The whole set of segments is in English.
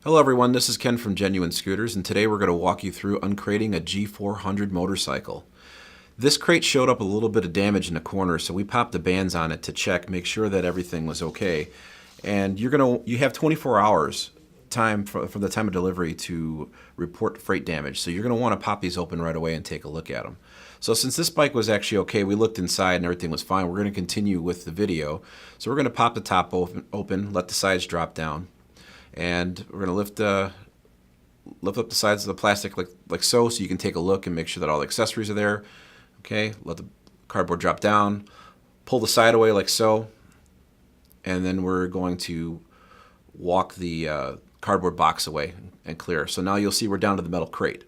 Hello everyone, this is Ken from Genuine Scooters, and today we're going to walk you through uncrating a G400 motorcycle. This crate showed up a little bit of damage in the corner, so we popped the bands on it to check, make sure that everything was okay. And you have 24 hours time from the time of delivery to report freight damage, so you're going to want to pop these open right away and take a look at them. So since this bike was actually okay, we looked inside and everything was fine. We're going to continue with the video. So we're going to pop the top open, let the sides drop down. And we're going to lift up the sides of the plastic like so you can take a look and make sure that all the accessories are there. Okay, let the cardboard drop down, pull the side away like so, and then we're going to walk the cardboard box away and clear. So now you'll see we're down to the metal crate.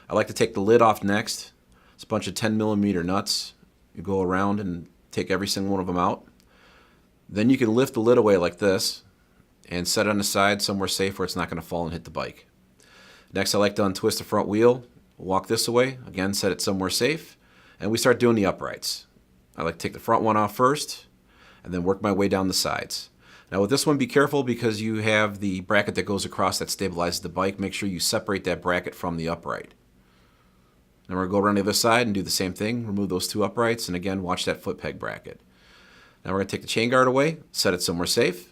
I like to take the lid off next. It's a bunch of 10mm nuts. You go around and take every single one of them out. Then you can lift the lid away like this and set it on the side somewhere safe where it's not going to fall and hit the bike. Next, I like to untwist the front wheel, walk this away, again set it somewhere safe, and we start doing the uprights. I like to take the front one off first and then work my way down the sides. Now with this one, be careful because you have the bracket that goes across that stabilizes the bike. Make sure you separate that bracket from the upright. Then we're going to go around the other side and do the same thing, remove those two uprights, and again watch that foot peg bracket. Now we're going to take the chain guard away, set it somewhere safe.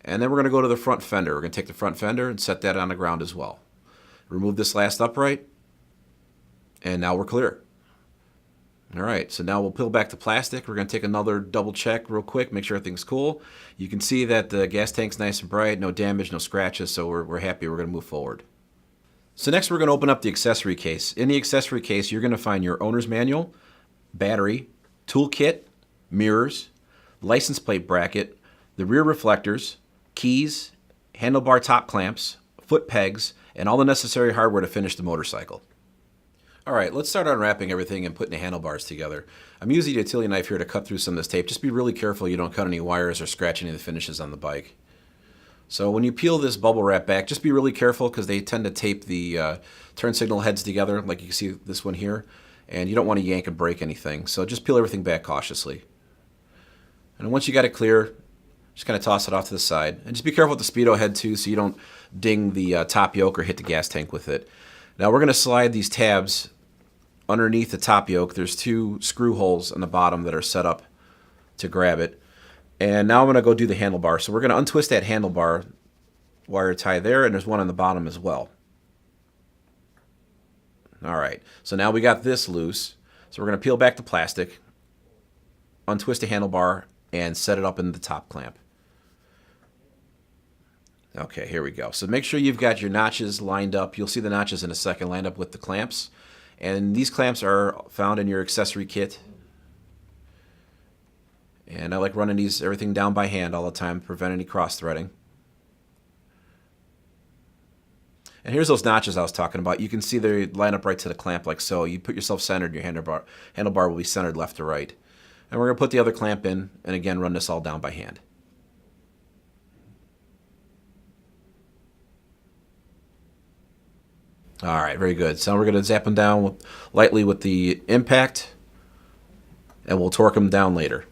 And then we're going to go to the front fender. We're going to take the front fender and set that on the ground as well. Remove this last upright, and now we're clear. All right, so now we'll peel back the plastic. We're going to take another double check real quick, make sure everything's cool. You can see that the gas tank's nice and bright, no damage, no scratches, so we're happy. We're going to move forward. So next we're going to open up the accessory case. In the accessory case, you're going to find your owner's manual, battery, toolkit, mirrors, license plate bracket, the rear reflectors, keys, handlebar top clamps, foot pegs, and all the necessary hardware to finish the motorcycle. Alright, let's start unwrapping everything and putting the handlebars together. I'm using a utility knife here to cut through some of this tape. Just be really careful you don't cut any wires or scratch any of the finishes on the bike. So when you peel this bubble wrap back, just be really careful because they tend to tape the turn signal heads together, like you can see this one here, and you don't want to yank and break anything. So just peel everything back cautiously. And once you got it clear, just kind of toss it off to the side. And just be careful with the speedo head too so you don't ding the top yoke or hit the gas tank with it. Now we're going to slide these tabs underneath the top yoke. There's two screw holes on the bottom that are set up to grab it. And now I'm going to go do the handlebar. So we're going to untwist that handlebar wire tie there, and there's one on the bottom as well. Alright, so now we got this loose. So we're going to peel back the plastic, untwist the handlebar, and set it up in the top clamp. Okay, here we go. So make sure you've got your notches lined up. You'll see the notches in a second lined up with the clamps. And these clamps are found in your accessory kit. And I like running everything down by hand all the time to prevent any cross-threading. And here's those notches I was talking about. You can see they line up right to the clamp like so. You put yourself centered, your handlebar will be centered left to right. And we're going to put the other clamp in and again run this all down by hand. Alright, very good. So we're going to zap them down lightly with the impact, and we'll torque them down later.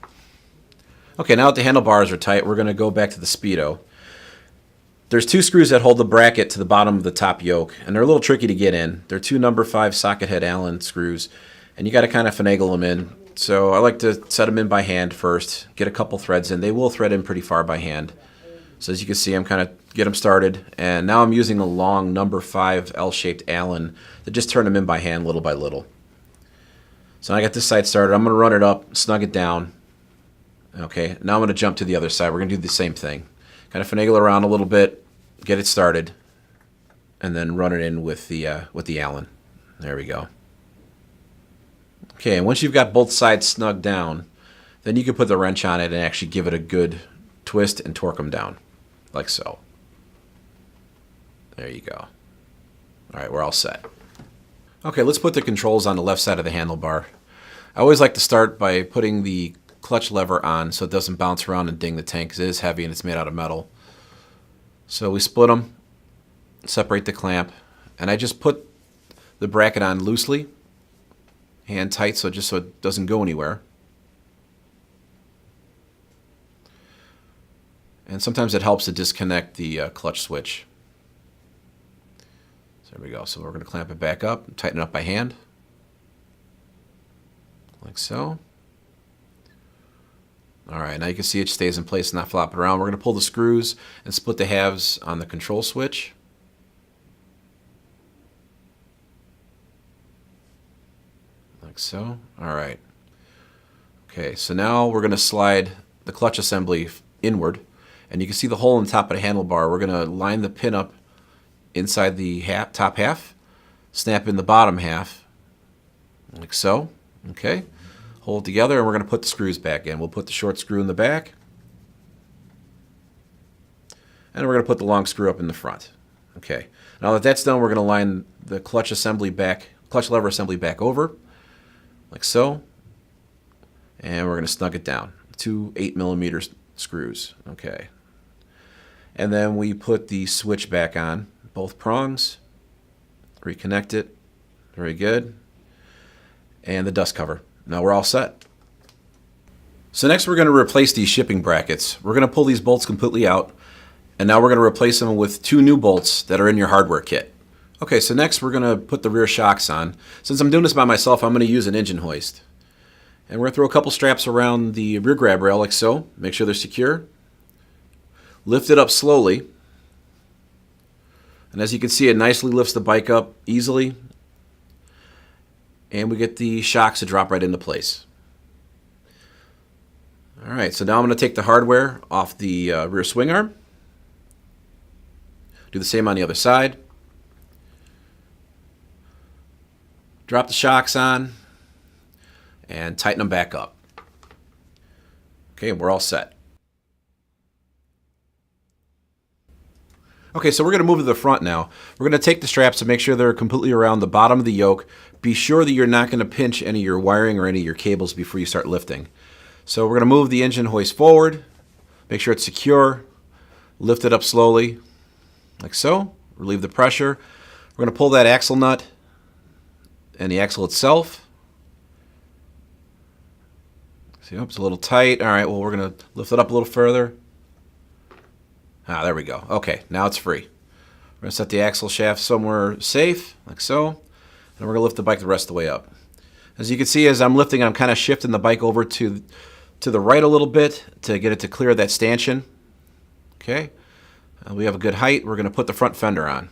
Okay, now that the handlebars are tight, we're going to go back to the speedo. There's two screws that hold the bracket to the bottom of the top yoke, and they're a little tricky to get in. They're two number 5 socket head Allen screws, and you got to kind of finagle them in. So I like to set them in by hand first, get a couple threads in. They will thread in pretty far by hand. So as you can see, I'm kind of get them started, and now I'm using a long number 5 L-shaped Allen to just turn them in by hand little by little. So I got this side started. I'm going to run it up, snug it down. Okay, now I'm going to jump to the other side. We're going to do the same thing. Kind of finagle around a little bit, get it started, and then run it in with the Allen. There we go. Okay, and once you've got both sides snugged down, then you can put the wrench on it and actually give it a good twist and torque them down, like so. There you go. All right, we're all set. Okay, let's put the controls on the left side of the handlebar. I always like to start by putting the clutch lever on so it doesn't bounce around and ding the tank because it is heavy and it's made out of metal. So we split them, separate the clamp, and I just put the bracket on loosely, hand tight, so it doesn't go anywhere. And sometimes it helps to disconnect the clutch switch. So there we go. So we're going to clamp it back up, tighten it up by hand, like so. All right, now you can see it stays in place, not flopping around. We're going to pull the screws and split the halves on the control switch. Like so. All right. Okay, so now we're going to slide the clutch assembly inward, and you can see the hole in the top of the handlebar. We're going to line the pin up inside the top half, snap in the bottom half, like so. Okay, hold it together, and we're going to put the screws back in. We'll put the short screw in the back, and we're going to put the long screw up in the front. Okay, now that that's done, we're going to line the clutch lever assembly back over, like so, and we're going to snug it down. 2 8mm screws. Okay, and then we put the switch back on both prongs, reconnect it, very good, and the dust cover. Now we're all set. So next we're going to replace these shipping brackets. We're going to pull these bolts completely out, and now we're going to replace them with 2 new bolts that are in your hardware kit. Okay, so next we're going to put the rear shocks on. Since I'm doing this by myself, I'm going to use an engine hoist. And we're going to throw a couple straps around the rear grab rail like so. Make sure they're secure. Lift it up slowly. And as you can see, it nicely lifts the bike up easily. And we get the shocks to drop right into place. All right, so now I'm going to take the hardware off the rear swing arm. Do the same on the other side. Drop the shocks on and tighten them back up. Okay, we're all set. Okay, so we're going to move to the front now. We're going to take the straps and make sure they're completely around the bottom of the yoke. Be sure that you're not going to pinch any of your wiring or any of your cables before you start lifting. So we're going to move the engine hoist forward, make sure it's secure, lift it up slowly, like so, relieve the pressure. We're going to pull that axle nut and the axle itself. See, it's a little tight. All right, well, we're going to lift it up a little further. Ah, there we go. Okay, now it's free. We're going to set the axle shaft somewhere safe, like so, and we're going to lift the bike the rest of the way up. As you can see, as I'm lifting, I'm kind of shifting the bike over to the right a little bit to get it to clear that stanchion. Okay, we have a good height. We're going to put the front fender on.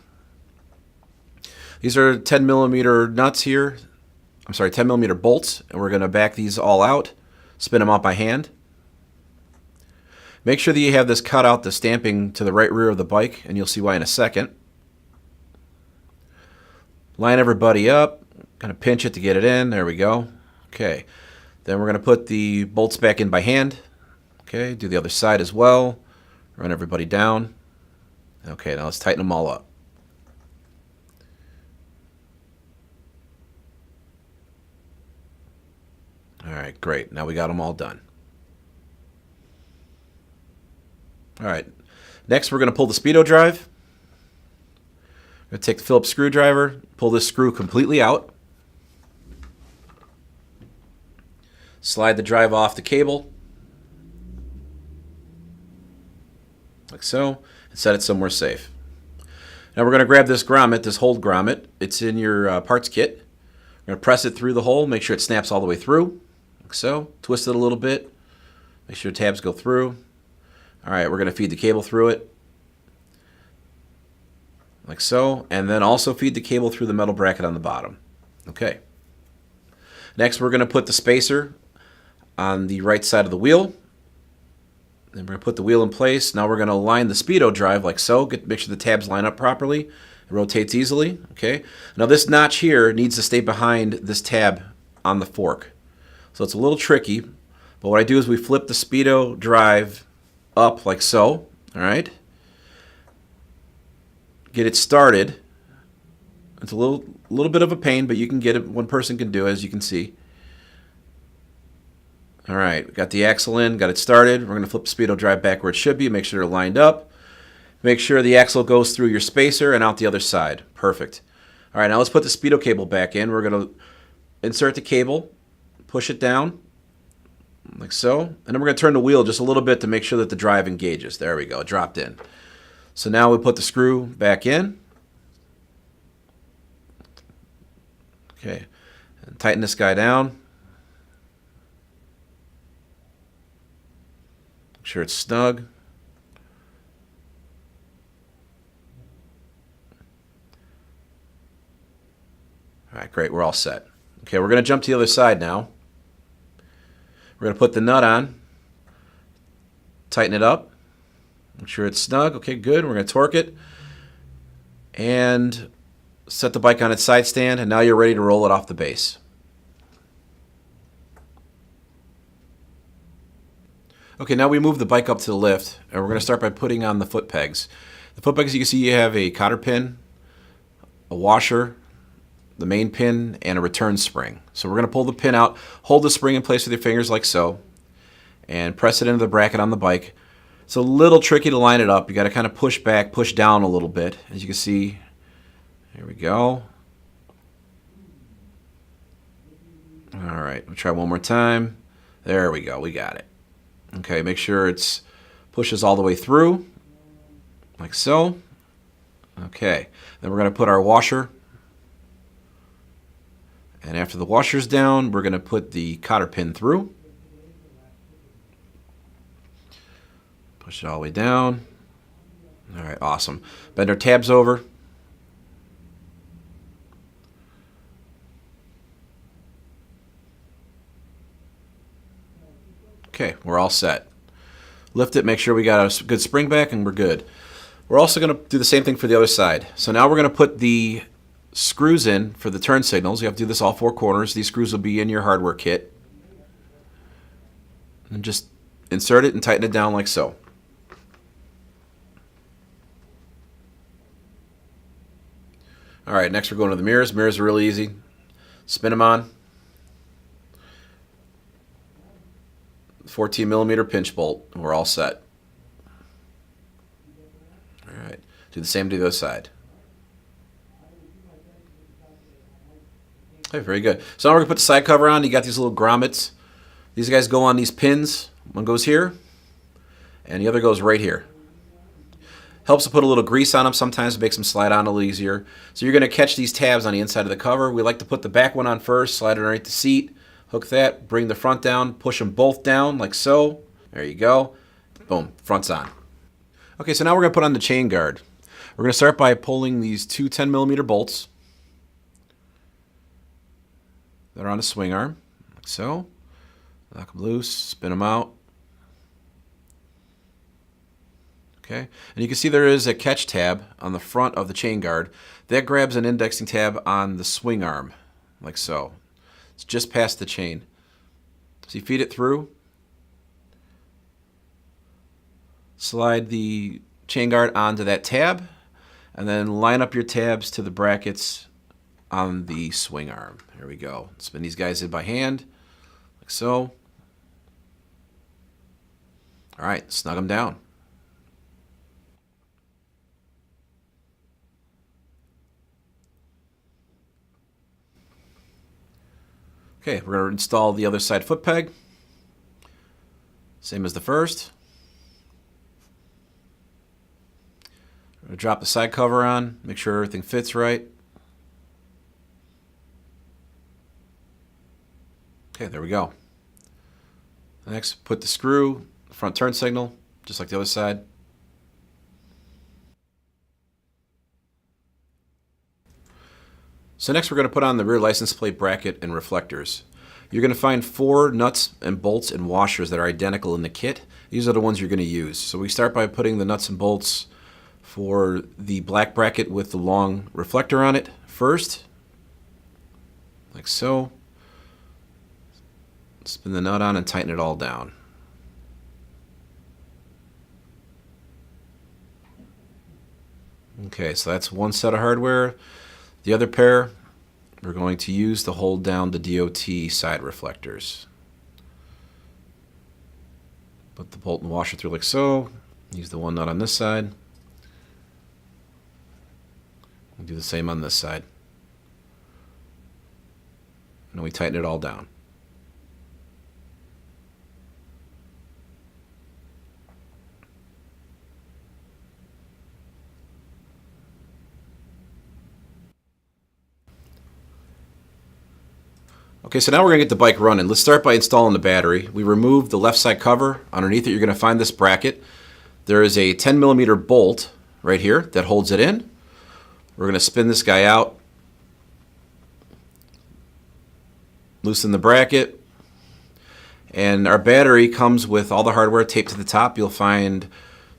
These are 10mm nuts here. I'm sorry, 10mm bolts, and we're going to back these all out, spin them out by hand. Make sure that you have this cut out, the stamping to the right rear of the bike, and you'll see why in a second. Line everybody up, kind of pinch it to get it in. There we go. Okay, then we're going to put the bolts back in by hand. Okay, do the other side as well. Run everybody down. Okay, now let's tighten them all up. All right, great. Now we got them all done. All right, next we're going to pull the speedo drive. I'm going to take the Phillips screwdriver, pull this screw completely out. Slide the drive off the cable, like so, and set it somewhere safe. Now we're going to grab this grommet, this hold grommet. It's in your parts kit. We're going to press it through the hole, make sure it snaps all the way through, like so. Twist it a little bit, make sure tabs go through. All right, we're going to feed the cable through it, like so, and then also feed the cable through the metal bracket on the bottom. Okay. Next, we're going to put the spacer on the right side of the wheel. Then we're going to put the wheel in place. Now we're going to line the speedo drive like so. Make sure the tabs line up properly. It rotates easily. Okay. Now this notch here needs to stay behind this tab on the fork. So it's a little tricky, but what I do is we flip the speedo drive up like so. All right. Get it started. It's a little bit of a pain, but you can get it. One person can do it, as you can see. All right, got the axle in, got it started. We're going to flip the speedo drive back where it should be. Make sure they're lined up. Make sure the axle goes through your spacer and out the other side. Perfect. All right, now let's put the speedo cable back in. We're going to insert the cable, push it down like so. And then we're going to turn the wheel just a little bit to make sure that the drive engages. There we go, it dropped in. So now we put the screw back in. Okay, and tighten this guy down. Make sure it's snug. All right, great, we're all set. Okay, we're going to jump to the other side now. We're going to put the nut on, tighten it up, make sure it's snug. Okay, good. We're going to torque it and set the bike on its side stand, and now you're ready to roll it off the base. Okay, now we move the bike up to the lift, and we're going to start by putting on the foot pegs. The foot pegs, you can see you have a cotter pin, a washer, the main pin, and a return spring. So we're going to pull the pin out, hold the spring in place with your fingers like so, and press it into the bracket on the bike. It's a little tricky to line it up. You got to kind of push back, push down a little bit. As you can see, here we go. All right, we'll try one more time. There we go, we got it. Okay, make sure it's pushes all the way through, like so. Okay, then we're going to put our washer. And after the washer's down, we're going to put the cotter pin through. Push it all the way down. All right, awesome. Bend our tabs over. Okay, we're all set. Lift it, make sure we got a good spring back, and we're good. We're also going to do the same thing for the other side. So now we're going to put the screws in for the turn signals. You have to do this all four corners. These screws will be in your hardware kit. And just insert it and tighten it down like so. All right, next we're going to the mirrors. Mirrors are really easy. Spin them on. 14 millimeter pinch bolt, and we're all set. All right, do the same to the other side. Okay, very good. So now we're going to put the side cover on. You got these little grommets. These guys go on these pins. One goes here, and the other goes right here. Helps to put a little grease on them. Sometimes it makes them slide on a little easier. So you're going to catch these tabs on the inside of the cover. We like to put the back one on first, slide it underneath the seat, hook that, bring the front down, push them both down like so. There you go. Boom, front's on. Okay, so now we're going to put on the chain guard. We're going to start by pulling these two 10 millimeter bolts that are on a swing arm, like so. Knock them loose, spin them out. Okay, and you can see there is a catch tab on the front of the chain guard. That grabs an indexing tab on the swing arm, like so. It's just past the chain. So you feed it through. Slide the chain guard onto that tab, and then line up your tabs to the brackets on the swing arm. There we go. Spin these guys in by hand, like so. All right, snug them down. Okay, we're going to install the other side foot peg. Same as the first. We're going to drop the side cover on, make sure everything fits right. Okay, there we go. Next, put the screw, front turn signal, just like the other side. So next we're going to put on the rear license plate bracket and reflectors. You're going to find 4 nuts and bolts and washers that are identical in the kit. These are the ones you're going to use. So we start by putting the nuts and bolts for the black bracket with the long reflector on it first, like so. Spin the nut on and tighten it all down. Okay, so that's one set of hardware. The other pair, we're going to use to hold down the DOT side reflectors. Put the bolt and washer through like so. Use the one nut on this side. And do the same on this side. And we tighten it all down. Okay, so now we're going to get the bike running. Let's start by installing the battery. We remove the left side cover. Underneath it, you're going to find this bracket. There is a 10mm bolt right here that holds it in. We're going to spin this guy out, loosen the bracket, and our battery comes with all the hardware taped to the top. You'll find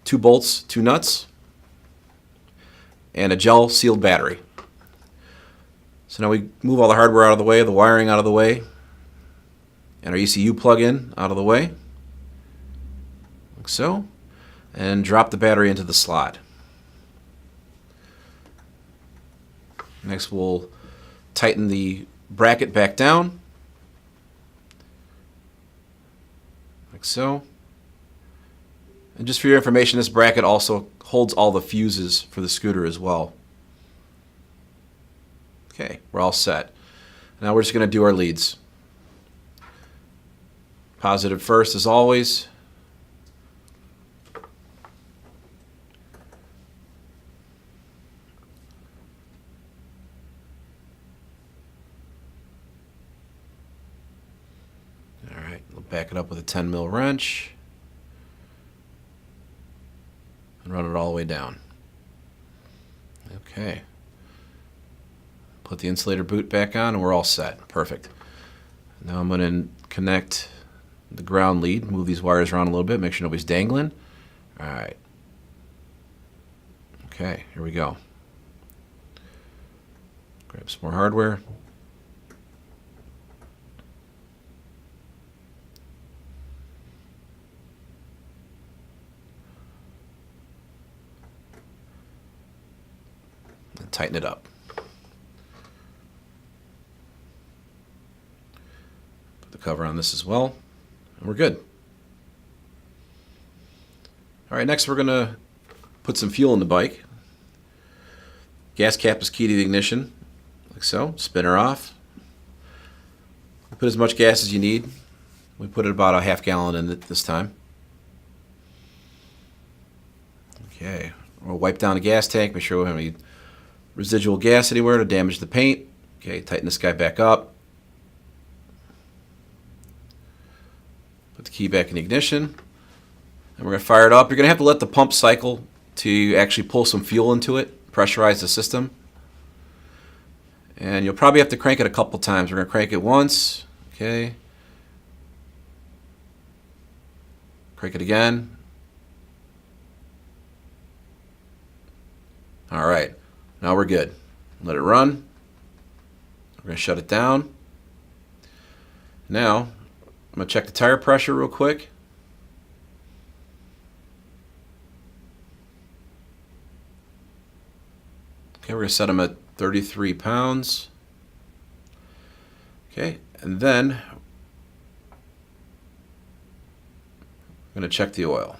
2 bolts, 2 nuts, and a gel sealed battery. So now we move all the hardware out of the way, the wiring out of the way, and our ECU plug-in out of the way, like so, and drop the battery into the slot. Next we'll tighten the bracket back down, like so. And just for your information, this bracket also holds all the fuses for the scooter as well. Okay, we're all set. Now we're just going to do our leads. Positive first as always. All right, we'll back it up with a 10mm wrench and run it all the way down. Okay. Put the insulator boot back on and we're all set. Perfect. Now I'm going to connect the ground lead, move these wires around a little bit, make sure nobody's dangling. All right. Okay, here we go. Grab some more hardware. And tighten it up. Cover on this as well, and we're good. All right, next we're going to put some fuel in the bike. Gas cap is key to the ignition, like so. Spin her off. Put as much gas as you need. We put about a half gallon in it this time. Okay, we'll wipe down the gas tank, make sure we don't have any residual gas anywhere to damage the paint. Okay, tighten this guy back up. Put the key back in the ignition, and we're going to fire it up. You're going to have to let the pump cycle to actually pull some fuel into it, pressurize the system. And you'll probably have to crank it a couple times. We're going to crank it once, okay. Crank it again. All right, now we're good. Let it run. We're going to shut it down. Now, I'm going to check the tire pressure real quick. Okay, we're going to set them at 33 pounds. Okay, and then I'm going to check the oil.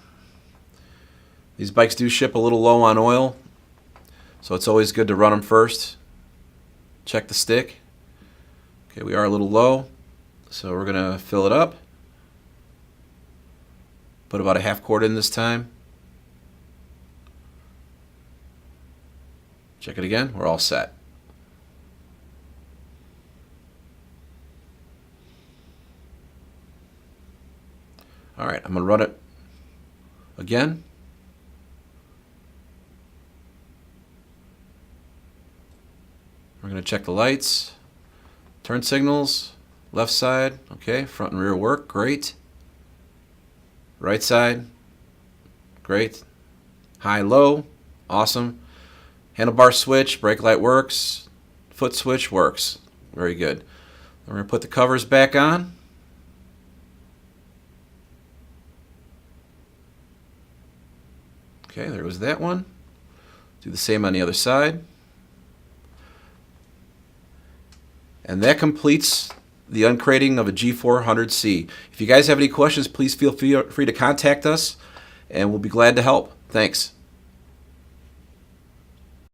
These bikes do ship a little low on oil, so it's always good to run them first. Check the stick. Okay, we are a little low. So we're going to fill it up. Put about a half quart in this time. Check it again. We're all set. All right, I'm going to run it again. We're going to check the lights, turn signals. Left side, okay, front and rear work, great. Right side, great. High, low, awesome. Handlebar switch, brake light works. Foot switch works, very good. We're going to put the covers back on. Okay, there was that one. Do the same on the other side. And that completes the uncrating of a G400C. If you guys have any questions, please feel free to contact us, and we'll be glad to help. Thanks.